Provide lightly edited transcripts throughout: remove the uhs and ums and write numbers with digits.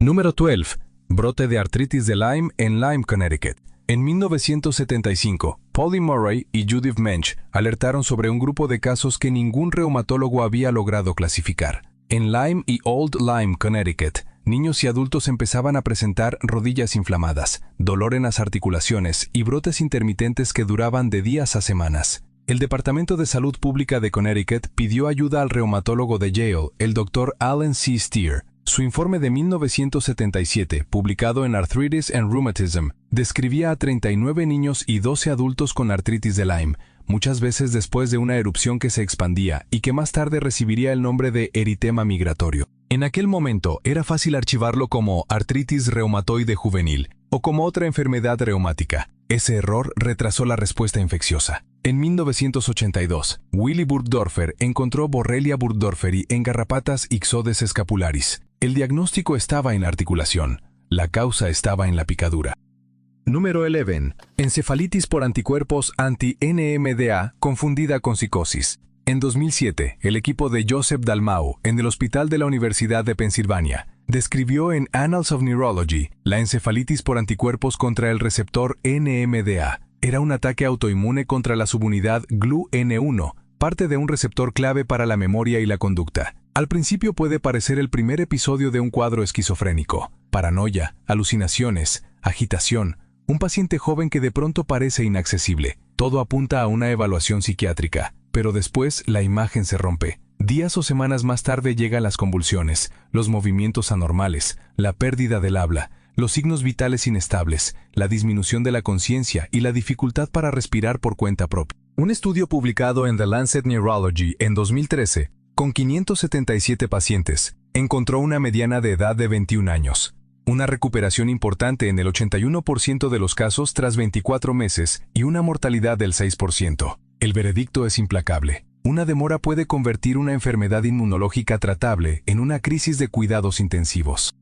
Número 12. Brote de artritis de Lyme en Lyme, Connecticut. En 1975, Polly Murray y Judith Mensch alertaron sobre un grupo de casos que ningún reumatólogo había logrado clasificar. En Lyme y Old Lyme, Connecticut, niños y adultos empezaban a presentar rodillas inflamadas, dolor en las articulaciones y brotes intermitentes que duraban de días a semanas. El Departamento de Salud Pública de Connecticut pidió ayuda al reumatólogo de Yale, el Dr. Alan C. Steer. Su informe de 1977, publicado en Arthritis and Rheumatism, describía a 39 niños y 12 adultos con artritis de Lyme, muchas veces después de una erupción que se expandía y que más tarde recibiría el nombre de eritema migratorio. En aquel momento era fácil archivarlo como artritis reumatoide juvenil o como otra enfermedad reumática. Ese error retrasó la respuesta infecciosa. En 1982, Willy Burgdorfer encontró Borrelia burgdorferi en garrapatas Ixodes scapularis. El diagnóstico estaba en la articulación. La causa estaba en la picadura. Número 11. Encefalitis por anticuerpos anti-NMDA confundida con psicosis. En 2007, el equipo de Joseph Dalmau, en el Hospital de la Universidad de Pensilvania, describió en Annals of Neurology la encefalitis por anticuerpos contra el receptor NMDA. Era un ataque autoinmune contra la subunidad GLU-N1, parte de un receptor clave para la memoria y la conducta. Al principio puede parecer el primer episodio de un cuadro esquizofrénico. Paranoia, alucinaciones, agitación, un paciente joven que de pronto parece inaccesible. Todo apunta a una evaluación psiquiátrica, pero después la imagen se rompe. Días o semanas más tarde llegan las convulsiones, los movimientos anormales, la pérdida del habla, los signos vitales inestables, la disminución de la conciencia y la dificultad para respirar por cuenta propia. Un estudio publicado en The Lancet Neurology en 2013, con 577 pacientes, encontró una mediana de edad de 21 años. Una recuperación importante en el 81% de los casos tras 24 meses y una mortalidad del 6%. El veredicto es implacable. Una demora puede convertir una enfermedad inmunológica tratable en una crisis de cuidados intensivos.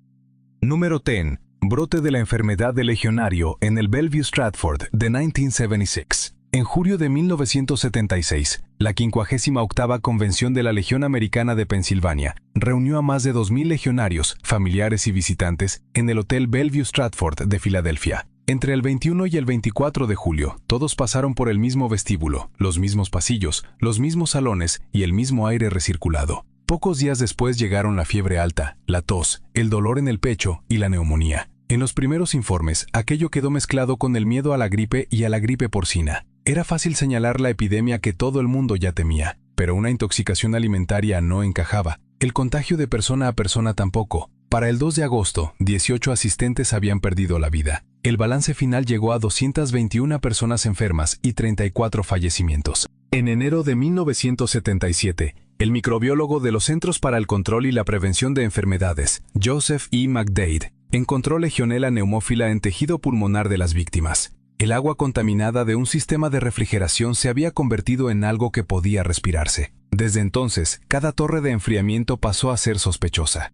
Número 10. Brote de la enfermedad del legionario en el Bellevue Stratford de 1976. En julio de 1976, la 58ª Convención de la Legión Americana de Pensilvania reunió a más de 2,000 legionarios, familiares y visitantes en el Hotel Bellevue Stratford de Filadelfia. Entre el 21 y el 24 de julio, todos pasaron por el mismo vestíbulo, los mismos pasillos, los mismos salones y el mismo aire recirculado. Pocos días después llegaron la fiebre alta, la tos, el dolor en el pecho y la neumonía. En los primeros informes, aquello quedó mezclado con el miedo a la gripe y a la gripe porcina. Era fácil señalar la epidemia que todo el mundo ya temía, pero una intoxicación alimentaria no encajaba. El contagio de persona a persona tampoco. Para el 2 de agosto, 18 asistentes habían perdido la vida. El balance final llegó a 221 personas enfermas y 34 fallecimientos. En enero de 1977, el microbiólogo de los Centros para el Control y la Prevención de Enfermedades, Joseph E. McDade, encontró Legionella neumófila en tejido pulmonar de las víctimas. El agua contaminada de un sistema de refrigeración se había convertido en algo que podía respirarse. Desde entonces, cada torre de enfriamiento pasó a ser sospechosa.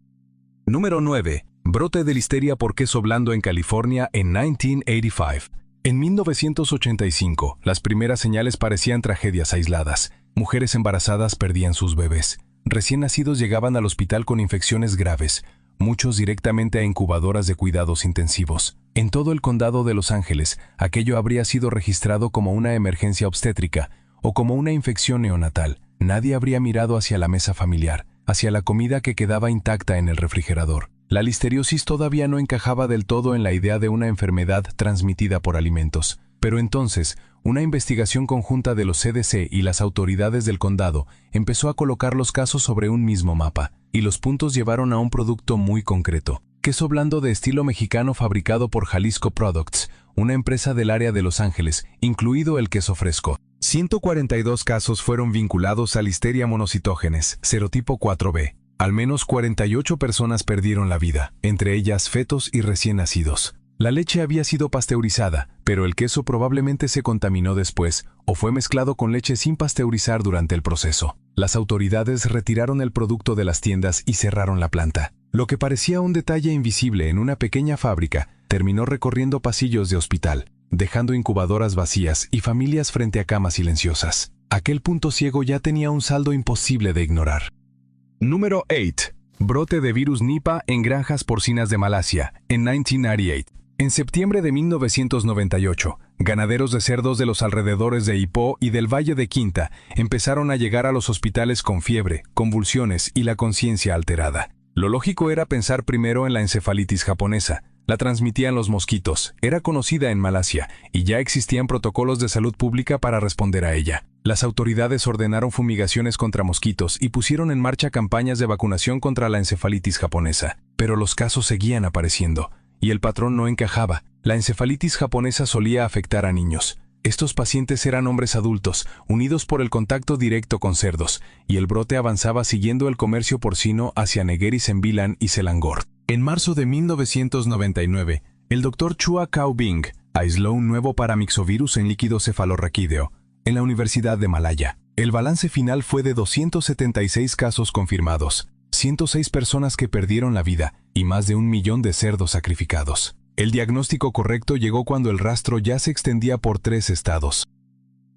Número 9. Brote de listeria por queso blando en California en 1985. En 1985, las primeras señales parecían tragedias aisladas. Mujeres embarazadas perdían sus bebés. Recién nacidos llegaban al hospital con infecciones graves, muchos directamente a incubadoras de cuidados intensivos. En todo el condado de Los Ángeles, aquello habría sido registrado como una emergencia obstétrica o como una infección neonatal. Nadie habría mirado hacia la mesa familiar, hacia la comida que quedaba intacta en el refrigerador. La listeriosis todavía no encajaba del todo en la idea de una enfermedad transmitida por alimentos. Pero entonces, una investigación conjunta de los CDC y las autoridades del condado empezó a colocar los casos sobre un mismo mapa, y los puntos llevaron a un producto muy concreto. Queso blando de estilo mexicano fabricado por Jalisco Products, una empresa del área de Los Ángeles, incluido el queso fresco. 142 casos fueron vinculados a Listeria monocitógenes, serotipo 4b. Al menos 48 personas perdieron la vida, entre ellas fetos y recién nacidos. La leche había sido pasteurizada, pero el queso probablemente se contaminó después o fue mezclado con leche sin pasteurizar durante el proceso. Las autoridades retiraron el producto de las tiendas y cerraron la planta. Lo que parecía un detalle invisible en una pequeña fábrica terminó recorriendo pasillos de hospital, dejando incubadoras vacías y familias frente a camas silenciosas. Aquel punto ciego ya tenía un saldo imposible de ignorar. Número 8. Brote de virus Nipah en granjas porcinas de Malasia, en 1998. En septiembre de 1998, ganaderos de cerdos de los alrededores de Ipoh y del Valle de Quinta empezaron a llegar a los hospitales con fiebre, convulsiones y la conciencia alterada. Lo lógico era pensar primero en la encefalitis japonesa. La transmitían los mosquitos, era conocida en Malasia y ya existían protocolos de salud pública para responder a ella. Las autoridades ordenaron fumigaciones contra mosquitos y pusieron en marcha campañas de vacunación contra la encefalitis japonesa. Pero los casos seguían apareciendo. Y el patrón no encajaba. La encefalitis japonesa solía afectar a niños. Estos pacientes eran hombres adultos, unidos por el contacto directo con cerdos, y el brote avanzaba siguiendo el comercio porcino hacia Negueri Sembilan y Selangor. En marzo de 1999, el Dr. Chua Kao Bing aisló un nuevo paramyxovirus en líquido cefalorraquídeo en la Universidad de Malaya. El balance final fue de 276 casos confirmados, 106 personas que perdieron la vida y más de 1 millón de cerdos sacrificados. El diagnóstico correcto llegó cuando el rastro ya se extendía por 3 estados.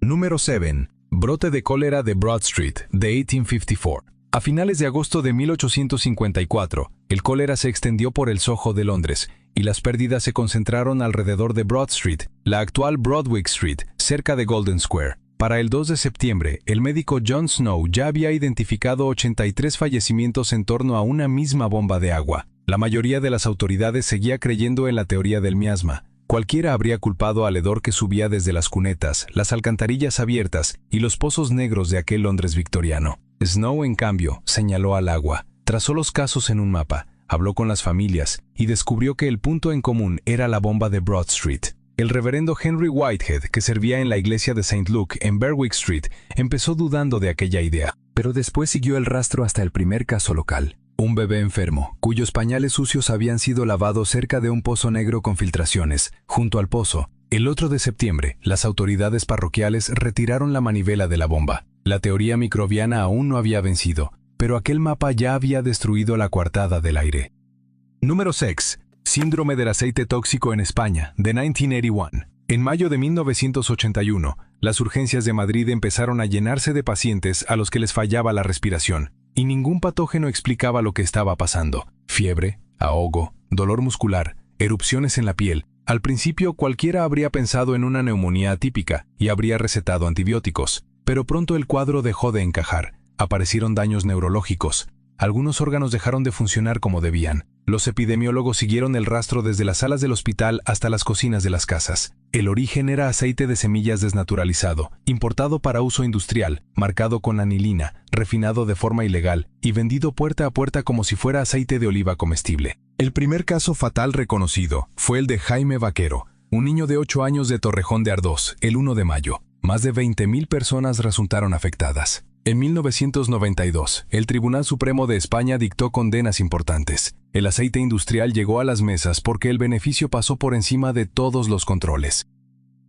Número 7. Brote de cólera de Broad Street, de 1854. A finales de agosto de 1854, el cólera se extendió por el Soho de Londres y las pérdidas se concentraron alrededor de Broad Street, la actual Broadwick Street, cerca de Golden Square. Para el 2 de septiembre, el médico John Snow ya había identificado 83 fallecimientos en torno a una misma bomba de agua. La mayoría de las autoridades seguía creyendo en la teoría del miasma. Cualquiera habría culpado al hedor que subía desde las cunetas, las alcantarillas abiertas y los pozos negros de aquel Londres victoriano. Snow, en cambio, señaló al agua, trazó los casos en un mapa, habló con las familias y descubrió que el punto en común era la bomba de Broad Street. El reverendo Henry Whitehead, que servía en la iglesia de St. Luke en Berwick Street, empezó dudando de aquella idea, pero después siguió el rastro hasta el primer caso local. Un bebé enfermo, cuyos pañales sucios habían sido lavados cerca de un pozo negro con filtraciones, junto al pozo. El 8 de septiembre, las autoridades parroquiales retiraron la manivela de la bomba. La teoría microbiana aún no había vencido, pero aquel mapa ya había destruido la coartada del aire. Número 6. Síndrome del aceite tóxico en España, de 1981. En mayo de 1981, las urgencias de Madrid empezaron a llenarse de pacientes a los que les fallaba la respiración, y ningún patógeno explicaba lo que estaba pasando. Fiebre, ahogo, dolor muscular, erupciones en la piel. Al principio cualquiera habría pensado en una neumonía atípica y habría recetado antibióticos, pero pronto el cuadro dejó de encajar. Aparecieron daños neurológicos. Algunos órganos dejaron de funcionar como debían. Los epidemiólogos siguieron el rastro desde las salas del hospital hasta las cocinas de las casas. El origen era aceite de semillas desnaturalizado, importado para uso industrial, marcado con anilina, refinado de forma ilegal y vendido puerta a puerta como si fuera aceite de oliva comestible. El primer caso fatal reconocido fue el de Jaime Vaquero, un niño de 8 años de Torrejón de Ardoz, el 1 de mayo. Más de 20.000 personas resultaron afectadas. En 1992, el Tribunal Supremo de España dictó condenas importantes. El aceite industrial llegó a las mesas porque el beneficio pasó por encima de todos los controles.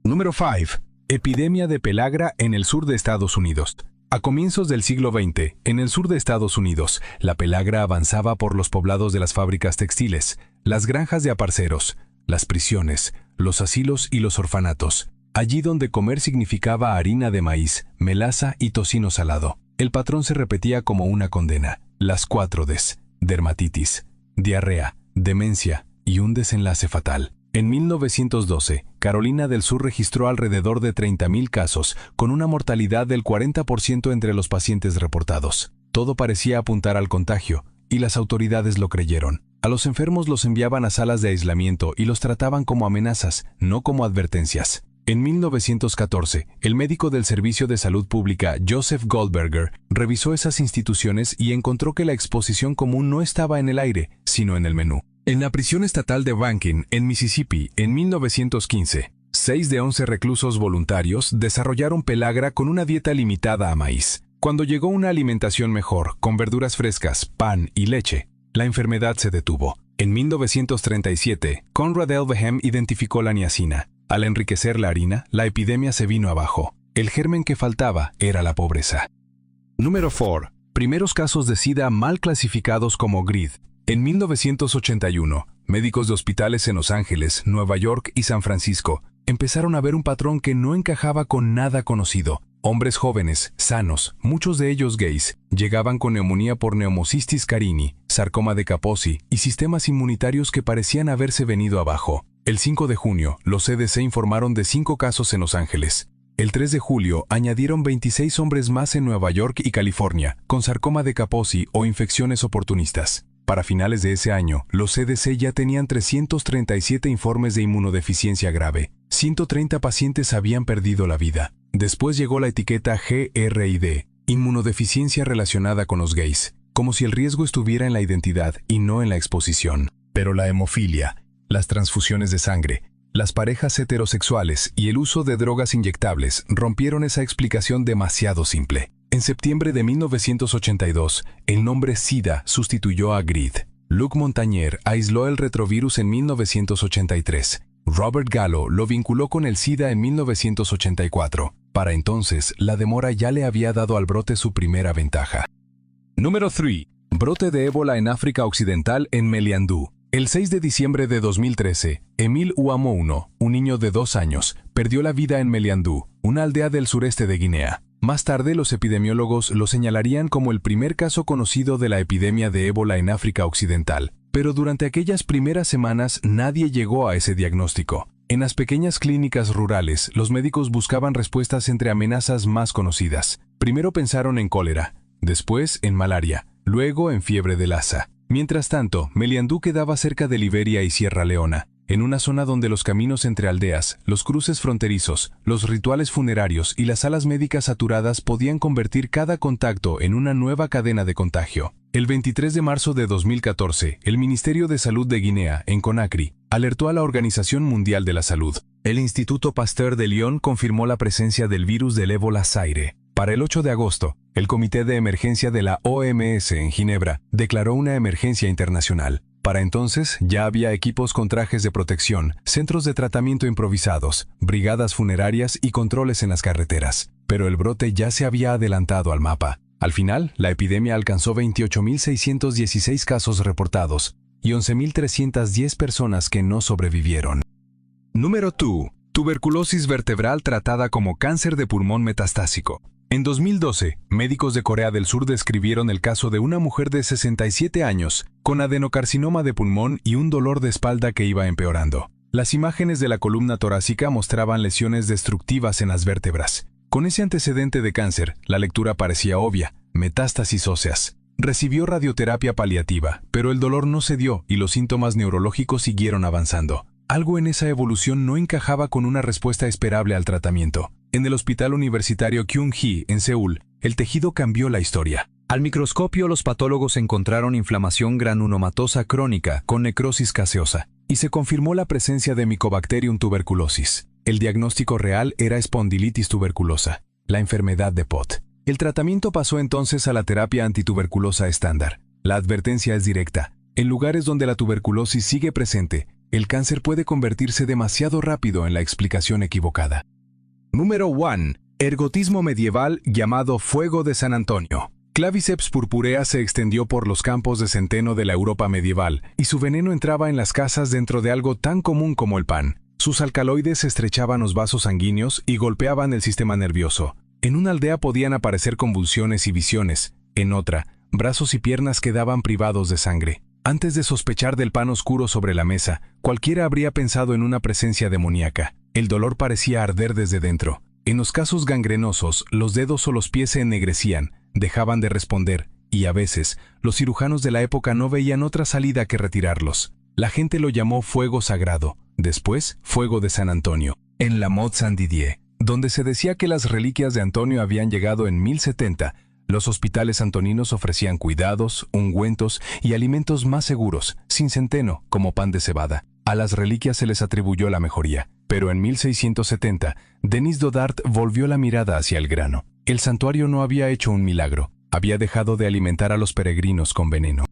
Número 5. Epidemia de pelagra en el sur de Estados Unidos. A comienzos del siglo XX, en el sur de Estados Unidos, la pelagra avanzaba por los poblados de las fábricas textiles, las granjas de aparceros, las prisiones, los asilos y los orfanatos. Allí donde comer significaba harina de maíz, melaza y tocino salado. El patrón se repetía como una condena. Las 4 Ds: dermatitis, diarrea, demencia y un desenlace fatal. En 1912, Carolina del Sur registró alrededor de 30.000 casos, con una mortalidad del 40% entre los pacientes reportados. Todo parecía apuntar al contagio, y las autoridades lo creyeron. A los enfermos los enviaban a salas de aislamiento y los trataban como amenazas, no como advertencias. En 1914, el médico del Servicio de Salud Pública, Joseph Goldberger, revisó esas instituciones y encontró que la exposición común no estaba en el aire, sino en el menú. En la prisión estatal de Rankin, en Mississippi, en 1915, 6 de 11 reclusos voluntarios desarrollaron pelagra con una dieta limitada a maíz. Cuando llegó una alimentación mejor, con verduras frescas, pan y leche, la enfermedad se detuvo. En 1937, Conrad Elvehem identificó la niacina. Al enriquecer la harina, la epidemia se vino abajo. El germen que faltaba era la pobreza. Número 4. Primeros casos de SIDA mal clasificados como GRID. En 1981, médicos de hospitales en Los Ángeles, Nueva York y San Francisco empezaron a ver un patrón que no encajaba con nada conocido. Hombres jóvenes, sanos, muchos de ellos gays, llegaban con neumonía por Pneumocystis carini, sarcoma de Kaposi y sistemas inmunitarios que parecían haberse venido abajo. El 5 de junio, los CDC informaron de 5 casos en Los Ángeles. El 3 de julio, añadieron 26 hombres más en Nueva York y California, con sarcoma de Kaposi o infecciones oportunistas. Para finales de ese año, los CDC ya tenían 337 informes de inmunodeficiencia grave. 130 pacientes habían perdido la vida. Después llegó la etiqueta GRID, inmunodeficiencia relacionada con los gays, como si el riesgo estuviera en la identidad y no en la exposición. Pero la hemofilia, las transfusiones de sangre, las parejas heterosexuales y el uso de drogas inyectables rompieron esa explicación demasiado simple. En septiembre de 1982, el nombre SIDA sustituyó a GRID. Luc Montagnier aisló el retrovirus en 1983. Robert Gallo lo vinculó con el SIDA en 1984. Para entonces, la demora ya le había dado al brote su primera ventaja. Número 3. Brote de ébola en África Occidental en Meliandou. El 6 de diciembre de 2013, Emile Uamouno, un niño de 2 años, perdió la vida en Meliandou, una aldea del sureste de Guinea. Más tarde, los epidemiólogos lo señalarían como el primer caso conocido de la epidemia de ébola en África Occidental. Pero durante aquellas primeras semanas nadie llegó a ese diagnóstico. En las pequeñas clínicas rurales, los médicos buscaban respuestas entre amenazas más conocidas. Primero pensaron en cólera, después en malaria, luego en fiebre de Lassa. Mientras tanto, Meliandou quedaba cerca de Liberia y Sierra Leona, en una zona donde los caminos entre aldeas, los cruces fronterizos, los rituales funerarios y las salas médicas saturadas podían convertir cada contacto en una nueva cadena de contagio. El 23 de marzo de 2014, el Ministerio de Salud de Guinea, en Conakry, alertó a la Organización Mundial de la Salud. El Instituto Pasteur de Lyon confirmó la presencia del virus del ébola Zaire. Para el 8 de agosto, el Comité de Emergencia de la OMS en Ginebra declaró una emergencia internacional. Para entonces, ya había equipos con trajes de protección, centros de tratamiento improvisados, brigadas funerarias y controles en las carreteras. Pero el brote ya se había adelantado al mapa. Al final, la epidemia alcanzó 28.616 casos reportados y 11.310 personas que no sobrevivieron. Número 2. Tuberculosis vertebral tratada como cáncer de pulmón metastásico. En 2012, médicos de Corea del Sur describieron el caso de una mujer de 67 años con adenocarcinoma de pulmón y un dolor de espalda que iba empeorando. Las imágenes de la columna torácica mostraban lesiones destructivas en las vértebras. Con ese antecedente de cáncer, la lectura parecía obvia: metástasis óseas. Recibió radioterapia paliativa, pero el dolor no cedió y los síntomas neurológicos siguieron avanzando. Algo en esa evolución no encajaba con una respuesta esperable al tratamiento. En el Hospital Universitario Kyung-hee, en Seúl, el tejido cambió la historia. Al microscopio, los patólogos encontraron inflamación granulomatosa crónica con necrosis caseosa y se confirmó la presencia de Mycobacterium tuberculosis. El diagnóstico real era espondilitis tuberculosa, la enfermedad de Pott. El tratamiento pasó entonces a la terapia antituberculosa estándar. La advertencia es directa: en lugares donde la tuberculosis sigue presente, el cáncer puede convertirse demasiado rápido en la explicación equivocada. Número 1. Ergotismo medieval llamado fuego de San Antonio. Claviceps purpurea se extendió por los campos de centeno de la Europa medieval, y su veneno entraba en las casas dentro de algo tan común como el pan. Sus alcaloides estrechaban los vasos sanguíneos y golpeaban el sistema nervioso. En una aldea podían aparecer convulsiones y visiones. En otra, brazos y piernas quedaban privados de sangre. Antes de sospechar del pan oscuro sobre la mesa, cualquiera habría pensado en una presencia demoníaca. El dolor parecía arder desde dentro. En los casos gangrenosos, los dedos o los pies se ennegrecían, dejaban de responder, y a veces, los cirujanos de la época no veían otra salida que retirarlos. La gente lo llamó fuego sagrado, después fuego de San Antonio. En la Mode Saint-Didier, donde se decía que las reliquias de Antonio habían llegado en 1070, los hospitales antoninos ofrecían cuidados, ungüentos y alimentos más seguros, sin centeno, como pan de cebada. A las reliquias se les atribuyó la mejoría, pero en 1670, Denis Dodart volvió la mirada hacia el grano. El santuario no había hecho un milagro, había dejado de alimentar a los peregrinos con veneno.